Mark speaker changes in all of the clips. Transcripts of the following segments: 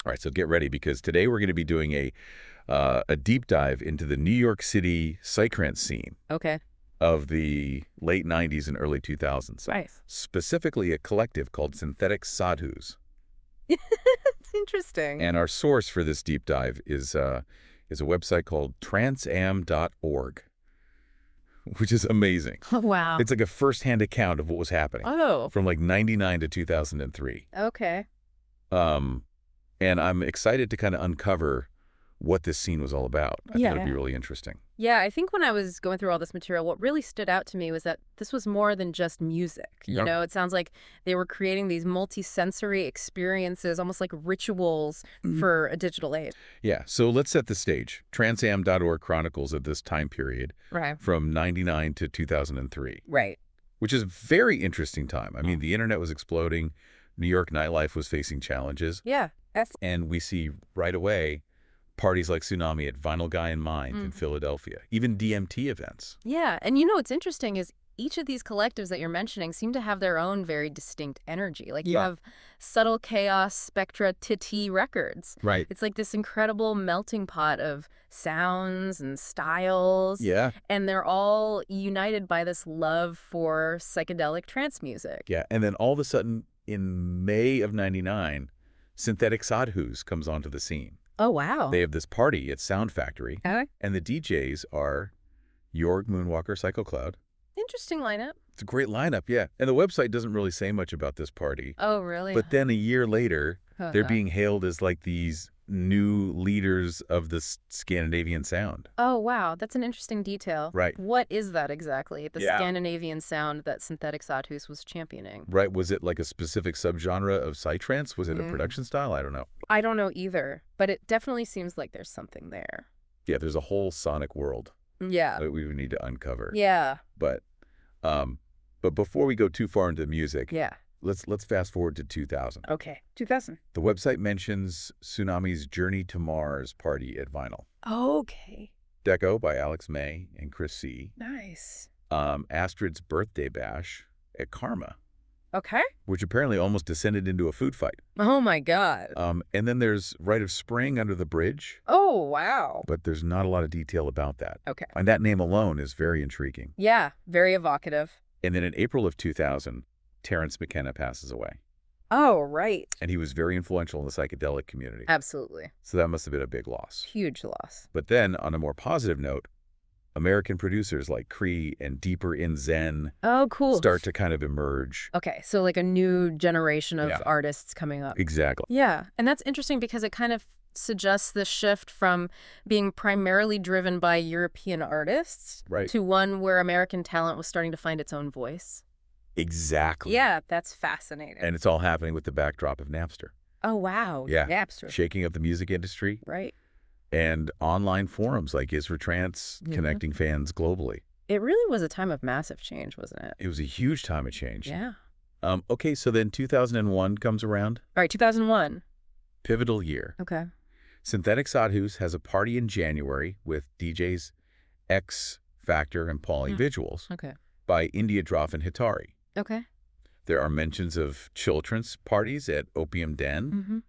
Speaker 1: All right, so get ready because today we're going to be doing a deep dive into the New York City psytrance scene
Speaker 2: Okay.
Speaker 1: of the late 90s and early 2000s.
Speaker 2: Nice.
Speaker 1: Specifically a collective called Synthetic Sadhus.
Speaker 2: It's interesting.
Speaker 1: And our source for this deep dive is a website called transam.org, which is amazing.
Speaker 2: Oh, wow.
Speaker 1: It's like a first-hand account of what was happening from like 99 to 2003.
Speaker 2: Okay.
Speaker 1: And I'm excited to kind of uncover what this scene was all about. I think it'll be really interesting.
Speaker 2: Yeah, I think when I was going through all this material, what really stood out to me was that this was more than just music. You know, it sounds like they were creating these multi-sensory experiences, almost like rituals for a digital age.
Speaker 1: Yeah, so let's set the stage. Transam.org chronicles of this time period from 99 to 2003.
Speaker 2: Right.
Speaker 1: Which is a very interesting time. I mean, the internet was exploding. New York nightlife was facing challenges.
Speaker 2: Yeah.
Speaker 1: And we see right away parties like Tsunami at Vinyl Guy in Mind in Philadelphia, even DMT events.
Speaker 2: Yeah, and you know what's interesting is each of these collectives that you're mentioning seem to have their own very distinct energy. Like you have Subtle Chaos Spectra Titi Records.
Speaker 1: Right.
Speaker 2: It's like this incredible melting pot of sounds and styles.
Speaker 1: Yeah.
Speaker 2: And they're all united by this love for psychedelic trance music.
Speaker 1: Yeah, and then all of a sudden in May of 99, Synthetic Sadhus comes onto the scene.
Speaker 2: Oh, wow.
Speaker 1: They have this party at Sound Factory,
Speaker 2: Okay.
Speaker 1: and the DJs are Jorg Moonwalker Psycho Cloud.
Speaker 2: Interesting lineup.
Speaker 1: It's a great lineup, yeah. And the website doesn't really say much about this party.
Speaker 2: Oh, really?
Speaker 1: But then a year later, they're being hailed as like these new leaders of the Scandinavian sound.
Speaker 2: Oh, wow. That's an interesting detail.
Speaker 1: Right.
Speaker 2: What is that exactly? The Scandinavian sound that Synthetic Sadhus was championing.
Speaker 1: Right. Was it like a specific subgenre of psytrance? Was it a production style? I don't know.
Speaker 2: I don't know either, but it definitely seems like there's something there.
Speaker 1: Yeah, there's a whole sonic world
Speaker 2: Yeah.
Speaker 1: that we would need to uncover.
Speaker 2: Yeah.
Speaker 1: But before we go too far into music,
Speaker 2: Yeah.
Speaker 1: let's fast forward to 2000.
Speaker 2: Okay. 2000.
Speaker 1: The website mentions Tsunami's Journey to Mars party at Vinyl.
Speaker 2: Okay.
Speaker 1: Deco by Alex May and Chris C.
Speaker 2: Nice.
Speaker 1: Astrid's Birthday Bash at Karma,
Speaker 2: Okay.
Speaker 1: which apparently almost descended into a food fight.
Speaker 2: Oh, my God.
Speaker 1: And then there's Rite of Spring Under the Bridge,
Speaker 2: Oh, wow.
Speaker 1: but there's not a lot of detail about that.
Speaker 2: Okay.
Speaker 1: And that name alone is very intriguing.
Speaker 2: Yeah. Very evocative.
Speaker 1: And then in April of 2000, Terrence McKenna passes away.
Speaker 2: Oh, right.
Speaker 1: And he was very influential in the psychedelic community.
Speaker 2: Absolutely.
Speaker 1: So that must have been a big loss.
Speaker 2: Huge loss.
Speaker 1: But then, on a more positive note, American producers like Cree and Deeper in Zen
Speaker 2: Oh, cool.
Speaker 1: start to kind of emerge.
Speaker 2: Okay. So like a new generation of artists coming up.
Speaker 1: Exactly.
Speaker 2: Yeah. And that's interesting because it kind of suggests the shift from being primarily driven by European artists to one where American talent was starting to find its own voice.
Speaker 1: Exactly.
Speaker 2: Yeah, that's fascinating.
Speaker 1: And it's all happening with the backdrop of Napster.
Speaker 2: Oh, wow.
Speaker 1: Yeah.
Speaker 2: Napster.
Speaker 1: Shaking up the music industry.
Speaker 2: Right.
Speaker 1: And online forums like Is for Trance connecting fans globally.
Speaker 2: It really was a time of massive change, wasn't it?
Speaker 1: It was a huge time of change.
Speaker 2: Yeah.
Speaker 1: Okay, so then 2001 comes around.
Speaker 2: All right, 2001.
Speaker 1: Pivotal year.
Speaker 2: Okay.
Speaker 1: Synthetic Sadhus has a party in January with DJs X Factor and Pauly Visuals
Speaker 2: Okay.
Speaker 1: by India Droff and Hitari.
Speaker 2: Okay.
Speaker 1: There are mentions of children's parties at Opium Den,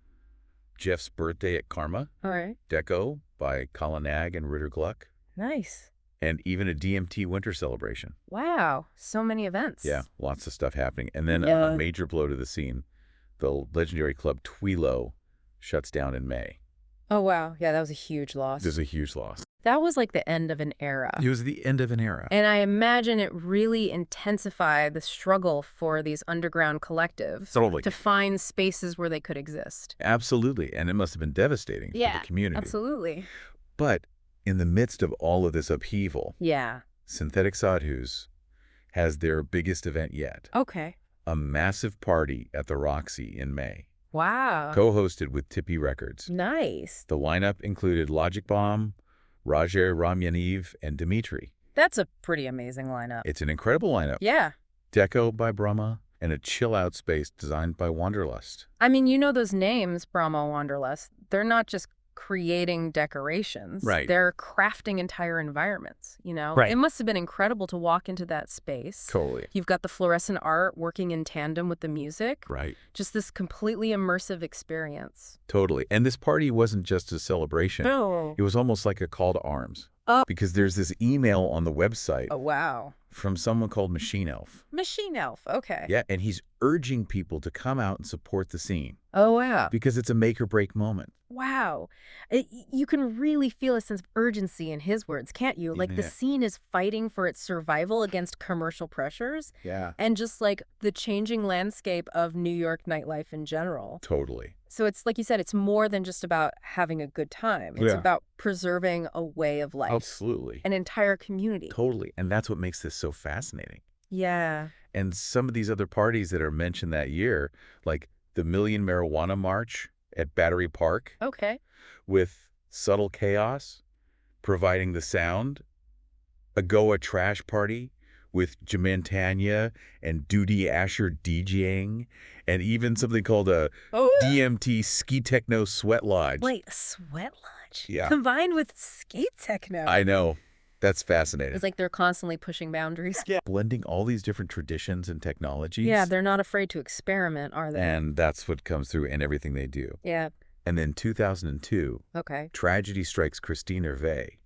Speaker 1: Jeff's Birthday at Karma,
Speaker 2: All right.
Speaker 1: Deco by Kalanag and Ritter Gluck,
Speaker 2: Nice.
Speaker 1: and even a DMT winter celebration.
Speaker 2: Wow. So many events.
Speaker 1: Yeah, lots of stuff happening. And then a major blow to the scene. The legendary club Twilo shuts down in May.
Speaker 2: Oh, wow. Yeah, that was a huge loss.
Speaker 1: There's a huge loss.
Speaker 2: That was like the end of an era.
Speaker 1: It was the end of an era.
Speaker 2: And I imagine it really intensified the struggle for these underground collectives to find spaces where they could exist.
Speaker 1: Absolutely. And it must have been devastating for the community.
Speaker 2: Absolutely.
Speaker 1: But in the midst of all of this upheaval, Synthetic Sadhus has their biggest event yet.
Speaker 2: Okay.
Speaker 1: A massive party at the Roxy in May.
Speaker 2: Wow.
Speaker 1: Co-hosted with Tippy Records.
Speaker 2: Nice.
Speaker 1: The lineup included Logic Bomb, Roger Ramyanev, and Dimitri.
Speaker 2: That's a pretty amazing lineup.
Speaker 1: It's an incredible lineup.
Speaker 2: Yeah.
Speaker 1: Deco by Brahma, and a chill-out space designed by Wanderlust.
Speaker 2: I mean, you know those names, Brahma, Wanderlust. They're not just creating decorations.
Speaker 1: Right.
Speaker 2: They're crafting entire environments, you know?
Speaker 1: Right.
Speaker 2: It must have been incredible to walk into that space.
Speaker 1: Totally.
Speaker 2: You've got the fluorescent art working in tandem with the music.
Speaker 1: Right.
Speaker 2: Just this completely immersive experience.
Speaker 1: Totally. And this party wasn't just a celebration.
Speaker 2: Oh.
Speaker 1: It was almost like a call to arms.
Speaker 2: Oh.
Speaker 1: Because there's this email on the website
Speaker 2: Oh, wow.
Speaker 1: from someone called Machine Elf.
Speaker 2: Machine Elf. Okay.
Speaker 1: Yeah, and he's urging people to come out and support the scene
Speaker 2: Oh, wow.
Speaker 1: because it's a make or break moment.
Speaker 2: Wow. You can really feel a sense of urgency in his words, can't you? Like the
Speaker 1: Yeah.
Speaker 2: scene is fighting for its survival against commercial pressures
Speaker 1: Yeah.
Speaker 2: and just like the changing landscape of New York nightlife in general.
Speaker 1: Totally.
Speaker 2: So it's like you said, it's more than just about having a good time. It's
Speaker 1: Yeah.
Speaker 2: about preserving a way of life,
Speaker 1: Absolutely.
Speaker 2: an entire community.
Speaker 1: Totally. And that's what makes this so fascinating.
Speaker 2: Yeah.
Speaker 1: And some of these other parties that are mentioned that year, like the Million Marijuana March at Battery Park
Speaker 2: Okay.
Speaker 1: with Subtle Chaos providing the sound, a Goa Trash Party with Jamantanya and Duty Asher DJing, and even something called a
Speaker 2: Oh,
Speaker 1: DMT Ski Techno Sweat Lodge.
Speaker 2: wait, a sweat lodge?
Speaker 1: Yeah.
Speaker 2: Combined with skate techno.
Speaker 1: I know. That's fascinating.
Speaker 2: It's like they're constantly pushing boundaries.
Speaker 1: Yeah. Blending all these different traditions and technologies.
Speaker 2: Yeah, they're not afraid to experiment, are they?
Speaker 1: And that's what comes through in everything they do.
Speaker 2: Yeah.
Speaker 1: And then 2002,
Speaker 2: Okay.
Speaker 1: tragedy strikes Christine Hervé,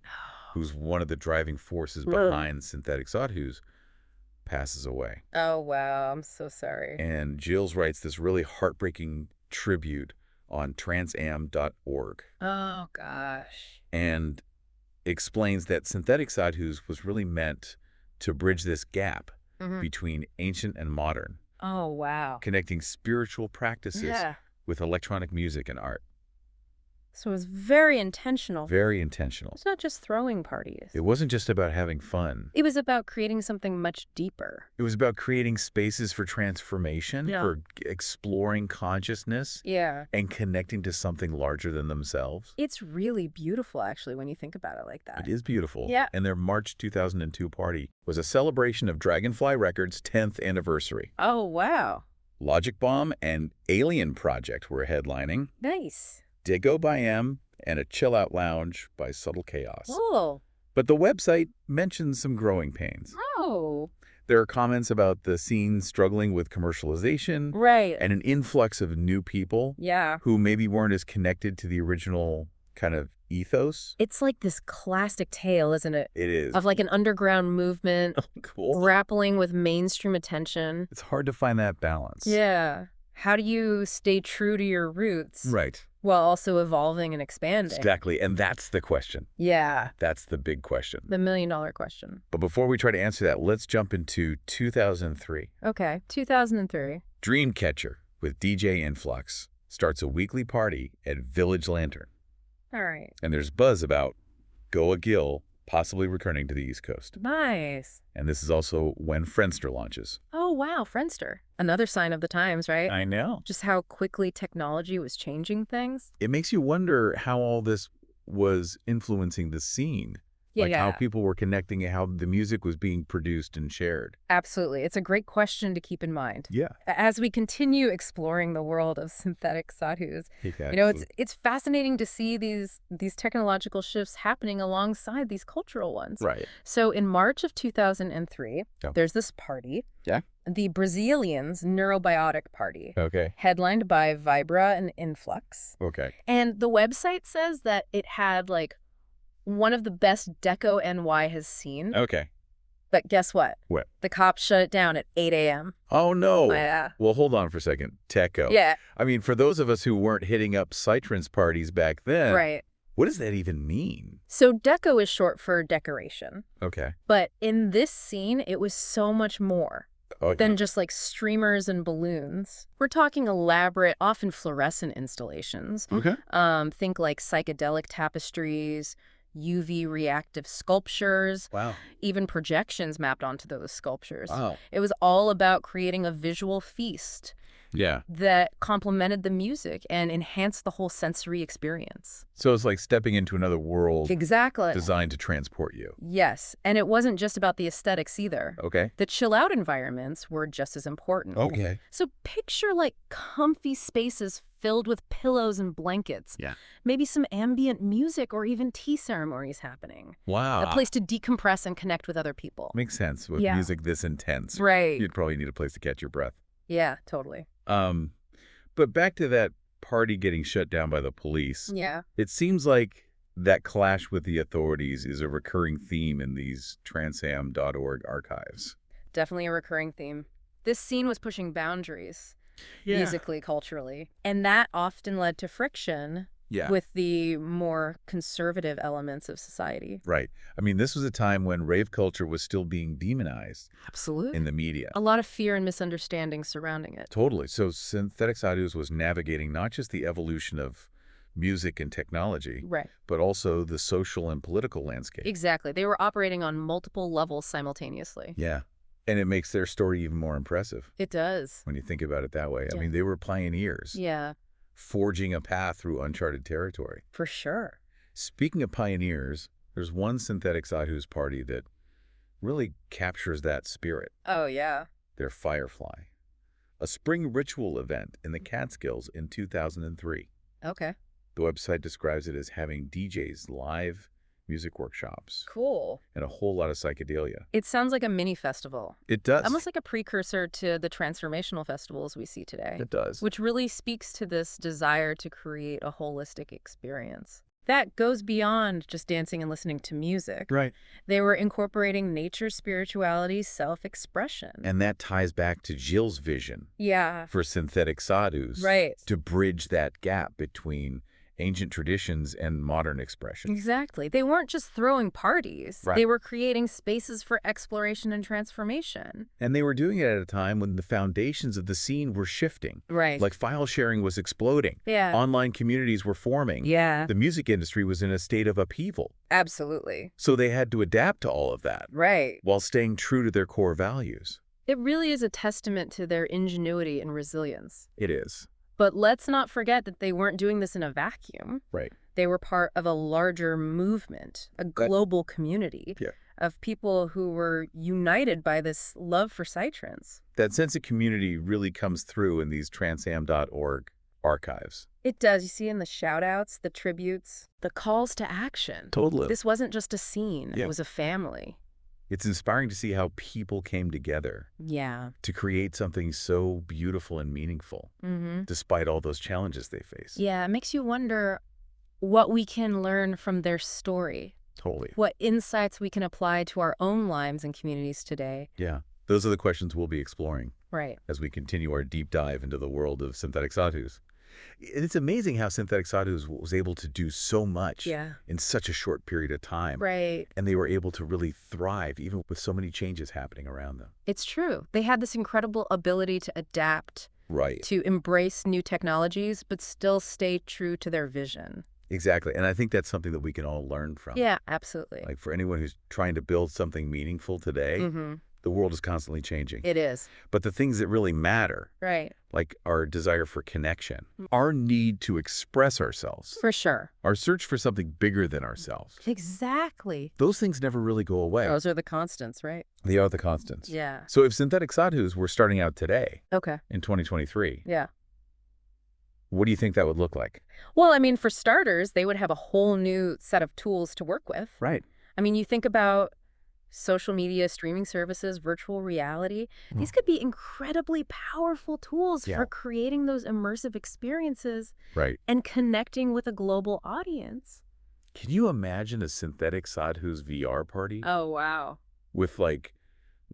Speaker 1: who's one of the driving forces behind Synthetic Sadhus, passes away.
Speaker 2: Oh, wow. I'm so sorry.
Speaker 1: And Jills writes this really heartbreaking tribute on transam.org
Speaker 2: Oh, gosh.
Speaker 1: and explains that Synthetic Sadhus was really meant to bridge this gap
Speaker 2: Mhm.
Speaker 1: between ancient and modern,
Speaker 2: Oh, wow.
Speaker 1: connecting spiritual practices
Speaker 2: Yeah.
Speaker 1: with electronic music and art.
Speaker 2: So it was very intentional.
Speaker 1: Very intentional.
Speaker 2: It's not just throwing parties.
Speaker 1: It wasn't just about having fun.
Speaker 2: It was about creating something much deeper.
Speaker 1: It was about creating spaces for transformation,
Speaker 2: Yeah.
Speaker 1: for exploring consciousness
Speaker 2: Yeah.
Speaker 1: and connecting to something larger than themselves.
Speaker 2: It's really beautiful, actually, when you think about it like that.
Speaker 1: It is beautiful.
Speaker 2: Yeah.
Speaker 1: And their March 2002 party was a celebration of Dragonfly Records' 10th anniversary.
Speaker 2: Oh, wow.
Speaker 1: Logic Bomb and Alien Project were headlining,
Speaker 2: Nice.
Speaker 1: Digo by M, and a Chill Out Lounge by Subtle Chaos.
Speaker 2: Oh.
Speaker 1: But the website mentions some growing pains.
Speaker 2: Oh.
Speaker 1: There are comments about the scene struggling with commercialization
Speaker 2: Right.
Speaker 1: and an influx of new people
Speaker 2: Yeah.
Speaker 1: who maybe weren't as connected to the original kind of ethos.
Speaker 2: It's like this classic tale, isn't it?
Speaker 1: It is.
Speaker 2: Of like an underground movement
Speaker 1: Cool.
Speaker 2: grappling with mainstream attention.
Speaker 1: It's hard to find that balance.
Speaker 2: Yeah. How do you stay true to your roots
Speaker 1: Right.
Speaker 2: while also evolving and expanding?
Speaker 1: Exactly. And that's the question.
Speaker 2: Yeah.
Speaker 1: That's the big question.
Speaker 2: The $1 million question.
Speaker 1: But before we try to answer that, let's jump into 2003.
Speaker 2: Okay. 2003.
Speaker 1: Dreamcatcher with DJ Influx starts a weekly party at Village Lantern.
Speaker 2: All right.
Speaker 1: And there's buzz about Goa Gill possibly returning to the East Coast.
Speaker 2: Nice.
Speaker 1: And this is also when Friendster launches.
Speaker 2: Oh, wow. Friendster. Another sign of the times, right?
Speaker 1: I know.
Speaker 2: Just how quickly technology was changing things.
Speaker 1: It makes you wonder how all this was influencing the scene.
Speaker 2: Yeah,
Speaker 1: Like how
Speaker 2: yeah.
Speaker 1: people were connecting and how the music was being produced and shared.
Speaker 2: Absolutely. It's a great question to keep in mind.
Speaker 1: Yeah.
Speaker 2: As we continue exploring the world of synthetic sadhus, you know, it's fascinating to see these technological shifts happening alongside these cultural ones.
Speaker 1: Right.
Speaker 2: So in March of 2003,
Speaker 1: Yeah.
Speaker 2: there's this party.
Speaker 1: Yeah.
Speaker 2: The Brazilians Neurobiotic Party,
Speaker 1: Okay.
Speaker 2: headlined by Vibra and Influx.
Speaker 1: Okay.
Speaker 2: And the website says that it had like one of the best deco NY has seen.
Speaker 1: Okay.
Speaker 2: But guess what?
Speaker 1: What?
Speaker 2: The cops shut it down at 8 a.m.
Speaker 1: Oh, no.
Speaker 2: Yeah.
Speaker 1: Well, hold on for a second. Techo.
Speaker 2: Yeah,
Speaker 1: I mean, for those of us who weren't hitting up Psytrance parties back then,
Speaker 2: right.
Speaker 1: what does that even mean?
Speaker 2: So deco is short for decoration.
Speaker 1: Okay.
Speaker 2: But in this scene, it was so much more
Speaker 1: Okay.
Speaker 2: than just like streamers and balloons. We're talking elaborate, often fluorescent installations.
Speaker 1: Okay.
Speaker 2: Think like psychedelic tapestries, UV reactive sculptures,
Speaker 1: Wow.
Speaker 2: even projections mapped onto those sculptures.
Speaker 1: Wow.
Speaker 2: It was all about creating a visual feast.
Speaker 1: Yeah.
Speaker 2: that complemented the music and enhanced the whole sensory experience.
Speaker 1: So it's like stepping into another world
Speaker 2: Exactly.
Speaker 1: designed to transport you.
Speaker 2: Yes, and it wasn't just about the aesthetics either.
Speaker 1: Okay.
Speaker 2: The chill-out environments were just as important.
Speaker 1: Okay.
Speaker 2: So picture like comfy spaces filled with pillows and blankets.
Speaker 1: Yeah.
Speaker 2: Maybe some ambient music or even tea ceremonies happening.
Speaker 1: Wow.
Speaker 2: A place to decompress and connect with other people.
Speaker 1: Makes sense with
Speaker 2: Yeah.
Speaker 1: music this intense.
Speaker 2: Right.
Speaker 1: You'd probably need a place to catch your breath.
Speaker 2: Yeah, totally.
Speaker 1: But back to that party getting shut down by the police.
Speaker 2: Yeah.
Speaker 1: It seems like that clash with the authorities is a recurring theme in these transam.org archives.
Speaker 2: Definitely a recurring theme. This scene was pushing boundaries, musically, culturally, and that often led to friction with the more conservative elements of society.
Speaker 1: Right. I mean, this was a time when rave culture was still being demonized
Speaker 2: Absolutely.
Speaker 1: in the media.
Speaker 2: A lot of fear and misunderstanding surrounding it.
Speaker 1: Totally. So Synthetic Sadhus was navigating not just the evolution of music and technology,
Speaker 2: Right.
Speaker 1: but also the social and political landscape.
Speaker 2: Exactly. They were operating on multiple levels simultaneously.
Speaker 1: Yeah. And it makes their story even more impressive
Speaker 2: It does.
Speaker 1: when you think about it that way. I
Speaker 2: Yeah.
Speaker 1: mean, they were pioneers,
Speaker 2: Yeah,
Speaker 1: forging a path through uncharted territory.
Speaker 2: for sure.
Speaker 1: Speaking of pioneers, there's one Synthetic Sadhus party that really captures that spirit.
Speaker 2: Oh, yeah.
Speaker 1: Their Firefly, a spring ritual event in the Catskills in 2003.
Speaker 2: Okay.
Speaker 1: The website describes it as having DJs, live music workshops,
Speaker 2: Cool.
Speaker 1: and a whole lot of psychedelia.
Speaker 2: It sounds like a mini festival.
Speaker 1: It does.
Speaker 2: Almost like a precursor to the transformational festivals we see today.
Speaker 1: It does.
Speaker 2: Which really speaks to this desire to create a holistic experience. That goes beyond just dancing and listening to music.
Speaker 1: Right.
Speaker 2: They were incorporating nature, spirituality, self-expression.
Speaker 1: And that ties back to Jill's vision
Speaker 2: Yeah.
Speaker 1: for Synthetic Sadhus
Speaker 2: Right.
Speaker 1: to bridge that gap between ancient traditions and modern expression.
Speaker 2: Exactly. They weren't just throwing parties.
Speaker 1: Right.
Speaker 2: They were creating spaces for exploration and transformation.
Speaker 1: And they were doing it at a time when the foundations of the scene were shifting.
Speaker 2: Right.
Speaker 1: Like file sharing was exploding.
Speaker 2: Yeah.
Speaker 1: Online communities were forming.
Speaker 2: Yeah.
Speaker 1: The music industry was in a state of upheaval.
Speaker 2: Absolutely.
Speaker 1: So they had to adapt to all of that
Speaker 2: Right.
Speaker 1: while staying true to their core values.
Speaker 2: It really is a testament to their ingenuity and resilience.
Speaker 1: It is.
Speaker 2: But let's not forget that they weren't doing this in a vacuum.
Speaker 1: Right.
Speaker 2: They were part of a larger movement, a global community of people who were united by this love for Psytrance.
Speaker 1: That sense of community really comes through in these transam.org archives.
Speaker 2: It does. You see in the shout-outs, the tributes, the calls to action.
Speaker 1: Totally.
Speaker 2: This wasn't just a scene.
Speaker 1: Yeah.
Speaker 2: It was a family.
Speaker 1: It's inspiring to see how people came together
Speaker 2: Yeah.
Speaker 1: to create something so beautiful and meaningful, despite all those challenges they face.
Speaker 2: Yeah, it makes you wonder what we can learn from their story,
Speaker 1: Totally.
Speaker 2: what insights we can apply to our own lives and communities today.
Speaker 1: Yeah. Those are the questions we'll be exploring
Speaker 2: Right.
Speaker 1: as we continue our deep dive into the world of Synthetic Sadhus. It's amazing how Synthetic Sadhus was able to do so much in such a short period of time.
Speaker 2: Right.
Speaker 1: And they were able to really thrive even with so many changes happening around them.
Speaker 2: It's true. They had this incredible ability to adapt,
Speaker 1: Right.
Speaker 2: to embrace new technologies, but still stay true to their vision.
Speaker 1: Exactly. And I think that's something that we can all learn from.
Speaker 2: Yeah, absolutely.
Speaker 1: Like for anyone who's trying to build something meaningful today, the world is constantly changing.
Speaker 2: It is.
Speaker 1: But the things that really matter,
Speaker 2: Right.
Speaker 1: like our desire for connection, our need to express ourselves,
Speaker 2: For sure.
Speaker 1: our search for something bigger than ourselves,
Speaker 2: Exactly.
Speaker 1: those things never really go away.
Speaker 2: Those are the constants, right?
Speaker 1: They are the constants.
Speaker 2: Yeah.
Speaker 1: So if Synthetic Sadhus were starting out today
Speaker 2: Okay.
Speaker 1: in 2023,
Speaker 2: Yeah.
Speaker 1: what do you think that would look like?
Speaker 2: Well, I mean, for starters, they would have a whole new set of tools to work with.
Speaker 1: Right.
Speaker 2: I mean, you think about social media, streaming services, virtual reality. These could be incredibly powerful tools for creating those immersive experiences
Speaker 1: Right.
Speaker 2: and connecting with a global audience.
Speaker 1: Can you imagine a Synthetic Sadhus VR party
Speaker 2: Oh, wow.
Speaker 1: with like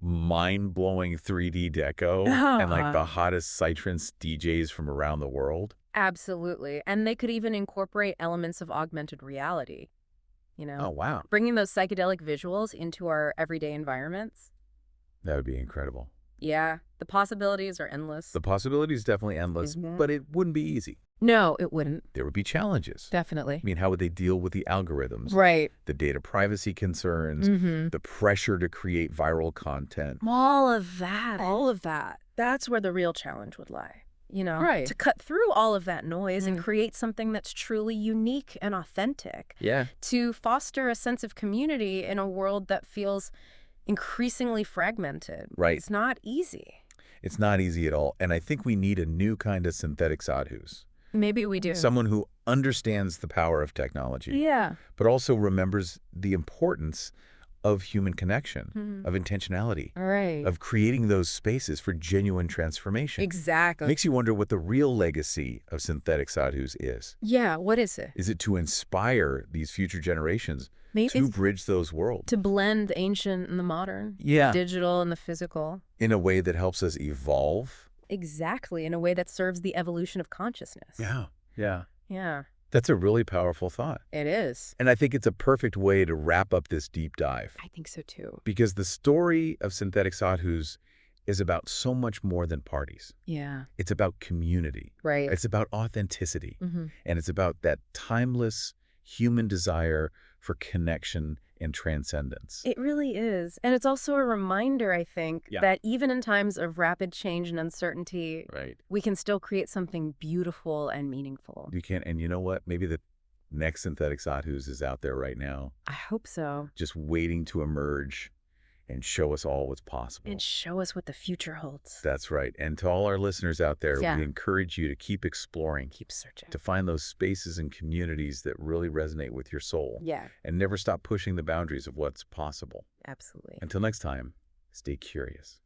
Speaker 1: mind-blowing 3D deco and like the hottest Psytrance DJs from around the world?
Speaker 2: Absolutely. And they could even incorporate elements of augmented reality, you know?
Speaker 1: Oh, wow.
Speaker 2: Bringing those psychedelic visuals into our everyday environments.
Speaker 1: That would be incredible.
Speaker 2: Yeah, the possibilities are endless.
Speaker 1: The possibility is definitely endless, but it wouldn't be easy.
Speaker 2: No, it wouldn't.
Speaker 1: There would be challenges.
Speaker 2: Definitely.
Speaker 1: I mean, how would they deal with the algorithms?
Speaker 2: Right.
Speaker 1: The data privacy concerns, the pressure to create viral content.
Speaker 2: All of that. All of that. That's where the real challenge would lie.
Speaker 3: Right.
Speaker 2: to cut through all of that noise and create something that's truly unique and authentic.
Speaker 3: Yeah.
Speaker 2: To foster a sense of community in a world that feels increasingly fragmented.
Speaker 1: Right.
Speaker 2: It's not easy.
Speaker 1: It's not easy at all. And I think we need a new kind of synthetic sadhus.
Speaker 2: Maybe we do.
Speaker 1: Someone who understands the power of technology,
Speaker 2: Yeah.
Speaker 1: but also remembers the importance of human connection, of intentionality,
Speaker 2: Right.
Speaker 1: of creating those spaces for genuine transformation.
Speaker 2: Exactly.
Speaker 1: Makes you wonder what the real legacy of synthetic sadhus is.
Speaker 2: Yeah, what is it?
Speaker 1: Is it to inspire these future generations
Speaker 2: Maybe
Speaker 1: to
Speaker 2: it's
Speaker 1: bridge those worlds?
Speaker 2: to blend the ancient and the modern,
Speaker 1: Yeah.
Speaker 2: digital and the physical.
Speaker 1: In a way that helps us evolve?
Speaker 2: Exactly, in a way that serves the evolution of consciousness.
Speaker 1: Yeah. Yeah.
Speaker 2: Yeah,
Speaker 1: That's a really powerful thought.
Speaker 2: it is.
Speaker 1: And I think it's a perfect way to wrap up this deep dive.
Speaker 2: I think so too.
Speaker 1: Because the story of synthetic sadhus is about so much more than parties.
Speaker 2: Yeah,
Speaker 1: It's about community.
Speaker 2: right.
Speaker 1: It's about authenticity.
Speaker 2: Mhm.
Speaker 1: And it's about that timeless human desire for connection and transcendence.
Speaker 2: It really is. And it's also a reminder, I think,
Speaker 1: Yeah.
Speaker 2: that even in times of rapid change and uncertainty,
Speaker 1: Right.
Speaker 2: we can still create something beautiful and meaningful.
Speaker 1: You can, and you know what? Maybe the next synthetic sadhus is out there right now,
Speaker 2: I hope so.
Speaker 1: just waiting to emerge and show us all what's possible.
Speaker 2: And show us what the future holds.
Speaker 1: That's right. And to all our listeners out there,
Speaker 2: Yeah.
Speaker 1: we encourage you to keep exploring,
Speaker 2: Keep searching.
Speaker 1: to find those spaces and communities that really resonate with your soul,
Speaker 2: Yeah,
Speaker 1: and never stop pushing the boundaries of what's possible.
Speaker 2: absolutely.
Speaker 1: Until next time, stay curious.